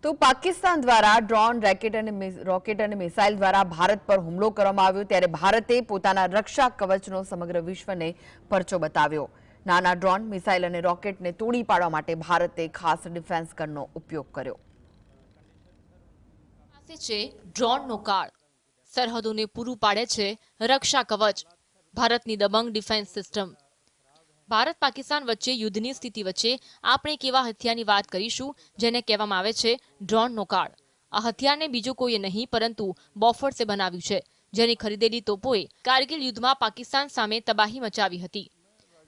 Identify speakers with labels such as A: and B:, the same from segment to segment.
A: તો પાકિસ્તાન દ્વારા drone rocket અને મિસાઇલ દ્વારા ભારત પર હુમલો કરવામાં આવ્યો ત્યારે ભારતે પોતાના રક્ષા કવચનો સમગ્ર વિશ્વને પરચો બતાવ્યો। નાના ડ્રોન મિસાઇલ અને રોકેટને તોડી પાડવા માટે ભારતે ખાસ ડિફેન્સ ગનનો ઉપયોગ કર્યો।
B: ડ્રોનનો કાળ સરહદોને પૂરું પાડે છે રક્ષા કવચ। ભારતની દબંગ ડિફેન્સ સિસ્ટમ। ભારત પાકિસ્તાન વચ્ચે યુદ્ધની સ્થિતિ વચ્ચે આપણે એક એવા હથિયારની વાત કરીશું જેને કહેવામાં આવે છે ડ્રોનનો કાળ। આ હથિયારને બીજું કોઈએ નહીં પરંતુ બોફર્સે બનાવ્યું છે, જેની ખરીદેલી તોપોએ કારગિલ યુદ્ધમાં પાકિસ્તાન સામે તબાહી મચાવી હતી।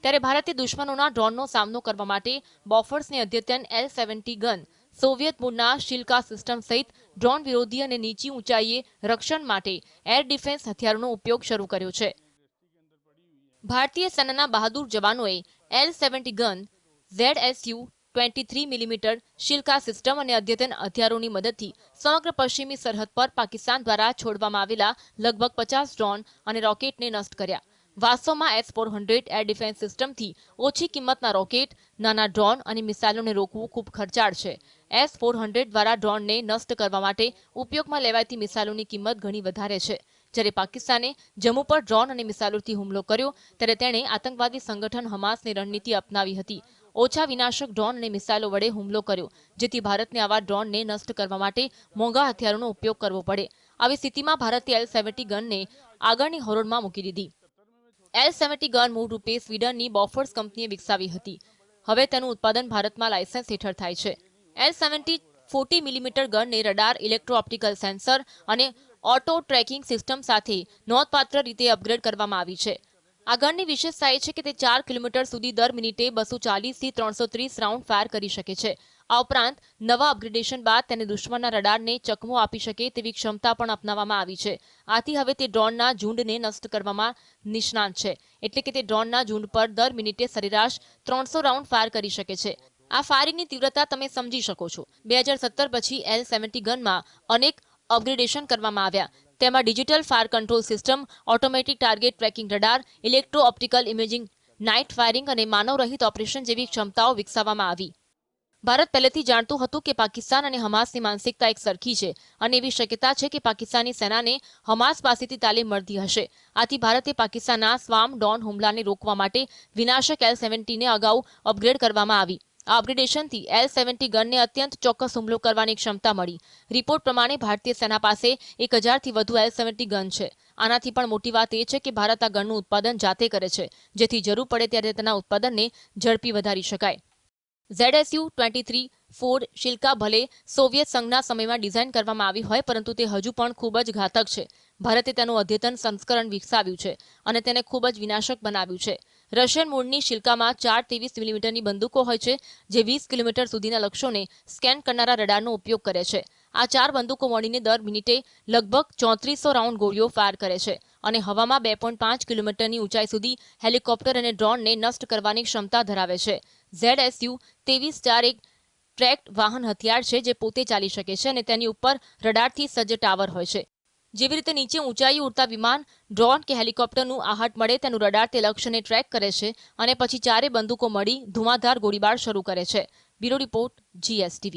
B: ત્યારે ભારતે દુશ્મનોના ડ્રોનનો સામનો કરવા માટે બોફર્સની અદ્યતન L-70 ગન, સોવિયત મૂળના શિલ્કા સિસ્ટમ સહિત ડ્રોન વિરોધી અને નીચી ઊંચાઈએ રક્ષણ માટે એર ડિફેન્સ હથિયારોનો ઉપયોગ શરૂ કર્યો છે। ભારતીય સેનાના બહાદુર જવાનોએ L-70 gun, ZSU-23 millimetre શિલ્કા system અને અદ્યતન હથિયારોની મદદથી સમગ્ર પશ્ચિમી સરહદ પર પાકિસ્તાન દ્વારા છોડવામાં આવેલા લગભગ 50 ડ્રોન અને રોકેટને નષ્ટ કર્યા। વાસ્તવમાં S-400 એર ડિફેન્સ સિસ્ટમથી ઓછી કિંમતના રોકેટ, નાના ડ્રોન અને મિસાઇલોને રોકવું ખૂબ ખર્ચાળ છે। S-400 દ્વારા ડ્રોનને નષ્ટ કરવા માટે ઉપયોગમાં લેવાતી મિસાઇલોની કિંમત ઘણી વધારે છે। જ્યારે પાકિસ્તાને જમ્મુ પર ડ્રોન અને મિસાઇલોથી હુમલો કર્યો ત્યારે તેણે આતંકવાદી સંગઠન હમાસની રણનીતિ અપનાવી હતી। ઓછા વિનાશક ડ્રોન અને મિસાઇલો વડે હુમલો કર્યો, જેથી ભારતને આવા ડ્રોનને નષ્ટ કરવા માટે મોંઘા હથિયારોનો ઉપયોગ કરવો પડે। આવી સ્થિતિમાં ભારતે L-70 ગનને આગળની હરોળમાં મૂકી દીધી। L-70 ગન મૂળરૂપે સ્વીડનની બોફર્સ કંપનીએ વિકસાવી હતી। હવે તેનું ઉત્પાદન ભારતમાં લાયસન્સ હેઠળ થાય છે। L-70 40 મિલીમીટર ગનને રડાર, ઇલેક્ટ્રો ઓપ્ટિકલ સેન્સર અને ઓટો ટ્રેકિંગ સિસ્ટમ સાથે નોંધપાત્ર રીતે અપગ્રેડ કરવામાં આવી છે। આ ગનની વિશેષતા એ છે કે તે 4 કિલોમીટર સુધી દર મિનિટે 240 થી 330 રાઉન્ડ ફાયર કરી શકે છે। આ ઉપરાંત નવા અપગ્રેડેશન બાદ તેને દુશ્મનના રડારને ચકમો આપી શકે તેવી ક્ષમતા પણ અપનાવવામાં આવી છે। આથી હવે તે ડ્રોનના ઝુંડને નષ્ટ કરવામાં નિષ્ણાત છે, એટલે કે તે ડ્રોનના ઝુંડ પર દર મિનિટે સરેરાશ 300 રાઉન્ડ ફાયર કરી શકે છે। આ ફાયરિંગની તીવ્રતા તમે સમજી શકો છો। 2017 પછી L-70 ગનમાં અનેક અપગ્રેડેશન કરવામાં આવ્યા। તેમાં digital fire control system, automatic target tracking radar, electro optical imaging, night firing અને માનવરહિત ઓપરેશન જેવી ક્ષમતાઓ વિકસાવવામાં આવી। ભારત પહેલેથી જાણતું હતું કે પાકિસ્તાન અને હમાસની માનસિકતા એક સરખી છે અને એવી શક્યતા છે કે પાકિસ્તાની સેનાને હમાસ પાસેથી તાલીમ મળતી હશે। આથી ભારતે પાકિસ્તાનના સ્વામ ડ્રોન હુમલાને રોકવા માટે વિનાશક L-70ને અગાઉ અપગ્રેડ કરવામાં આવી। આ અપગ્રેડેશનથી L-70 ગનને અત્યંત ચોક્કસ હુમલો કરવાની ક્ષમતા મળી। રિપોર્ટ પ્રમાણે ભારતીય સેના પાસે 1000થી વધુ L-70 ગન છે। આનાથી પણ મોટી વાત એ છે કે ભારત આ ગનનું ઉત્પાદન જાતે કરે છે, જેથી જરૂર પડે ત્યારે તેના ઉત્પાદનને ઝડપી વધારી શકાય। ZSU-23 શિલ્કા ભલે સોવિયત સંઘના સમયમાં ડિઝાઇન કરવામાં આવી હોય, પરંતુ તે હજુ પણ ખૂબ જ ઘાતક છે। ભારતે તેનું અદ્યતન સંસ્કરણ વિકસાવ્યું છે અને તેને ખૂબ જ વિનાશક બનાવ્યું છે। રશિયન મૂળની શિલ્કામાં 4 23 મિલીમીટરની બંદૂકો હોય છે, જે 20 કિલોમીટર સુધીના લક્ષ્યોને સ્કેન કરનારા રડારનો ઉપયોગ કરે છે। આ 4 બંદૂકો મળીને દર મિનિટે લગભગ 3400 રાઉન્ડ ગોળીઓ ફાયર કરે છે અને હવામાં 2.5 કિલોમીટરની ઊંચાઈ સુધી હેલિકોપ્ટર અને ડ્રોનને નષ્ટ કરવાની ક્ષમતા ધરાવે છે। ZSU-23 એક ટ્રેક્ડ વાહન હથિયાર છે જે પોતે ચાલી શકે છે અને તેની ઉપર રડારથી સજ્જ ટાવર હોય છે। જેવી રીતે નીચે ઊંચાઈએ ઉડતા વિમાન, ડ્રોન કે હેલિકોપ્ટરનું આહટ મળે તેનું રડાર તે લક્ષ્યને ટ્રેક કરે છે અને પછી ચારે બંદૂકો મળી ધુઆંધાર ગોળીબાર શરૂ કરે છે। Bureau report, GSTV।